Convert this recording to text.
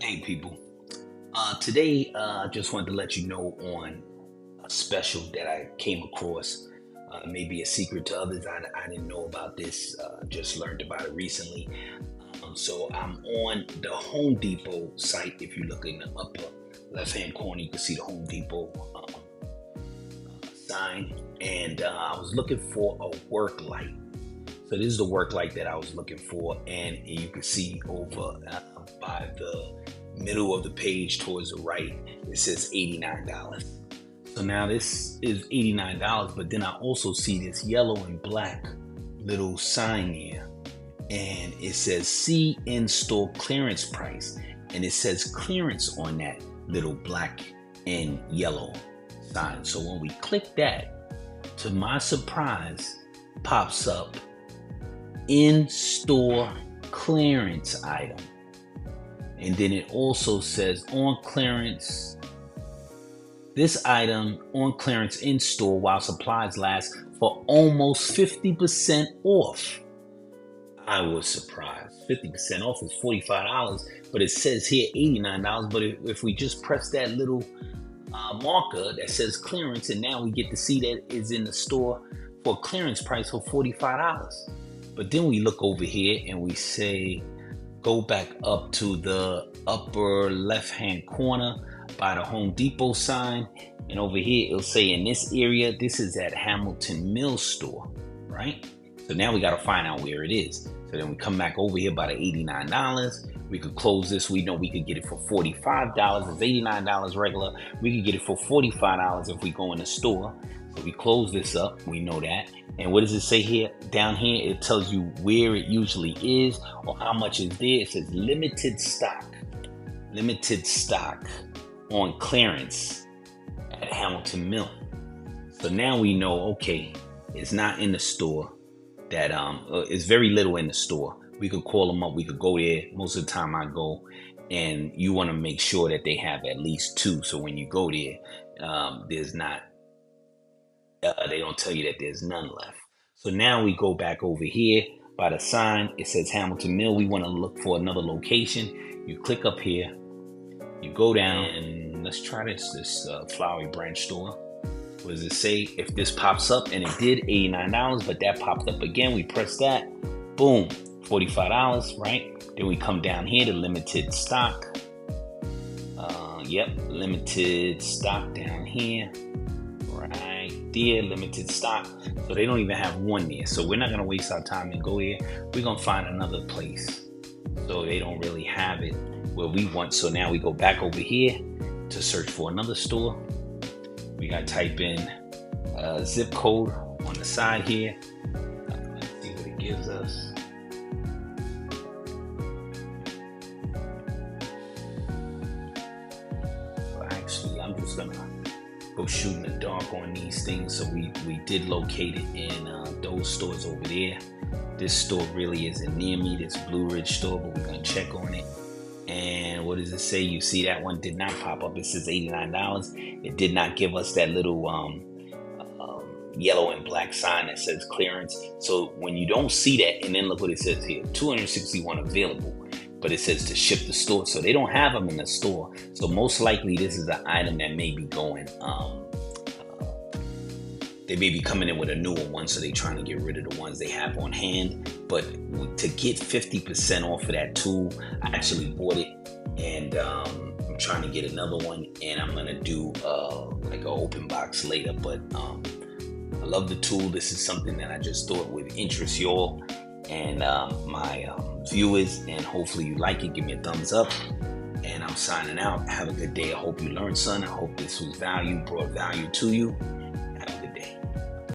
Hey people. Today, I just wanted to let you know on a special that I came across. Maybe a secret to others. I didn't know about this. Just learned about it recently. So I'm on the Home Depot site. If you look in the upper left-hand corner, you can see the Home Depot sign. And I was looking for a work light. So this is the work light that I was looking for, and you can see over by the middle of the page towards the right, it says $89. So now this is $89, but then I also see this yellow and black little sign here, and it says see in-store clearance price, and it says clearance on that little black and yellow sign. So when we click that, to my surprise, pops up in-store clearance item. And then it also says on clearance, this item on clearance in store while supplies last for almost 50% off. I was surprised. 50% off is $45, but it says here $89. But if we just press that little marker that says clearance, and now we get to see that it's in the store for a clearance price for $45. But then we look over here and we say, go back up to the upper left-hand corner by the Home Depot sign. And over here, it'll say in this area, this is at Hamilton Mills store, right? So now we got to find out where it is. So then we come back over here by the $89. We could close this. We know we could get it for $45. It's $89 regular. We could get it for $45 if we go in the store. So we close this up. We know that. And what does it say here? Down here, it tells you where it usually is or how much is there. It says limited stock on clearance at Hamilton Mill. So now we know, okay, it's not in the store. That it's very little in the store. We could call them up. We could go there. Most of the time I go, and you want to make sure that they have at least two. So when you go there, there's not. They don't tell you that there's none left. So now we go back over here by the sign. It says Hamilton Mill. We want to look for another location. You click up here. You go down and let's try this Flowery Branch store. What does it say? If this pops up, and it did $89, but that popped up again. We press that. Boom. $45, right? Then we come down here to limited stock. Limited stock down here. Right there, limited stock. So they don't even have one there. So we're not gonna waste our time and go here. We're gonna find another place. So they don't really have it where we want. So now we go back over here to search for another store. We gotta type in zip code on the side here. Let's see what it gives us. So actually, I'm just gonna go shoot in the dark on these things. So we did locate it in those stores over there. This store really isn't near me, this Blue Ridge store, but we're gonna check on it. And what does it say? You see that one did not pop up. It says $89. It did not give us that little yellow and black sign that says clearance. So when you don't see that, and then look what it says here, 261 available, but it says to ship the store. So they don't have them in the store. So most likely this is an item that may be going, they may be coming in with a newer one, so they're trying to get rid of the ones they have on hand. But to get 50% off of that tool, I actually bought it, and I'm trying to get another one, and I'm gonna do like an open box later. But I love the tool. This is something that I just thought would interest y'all and my viewers, and hopefully you like it. Give me a thumbs up, and I'm signing out. Have a good day. I hope you learned something. I hope this was brought value to you.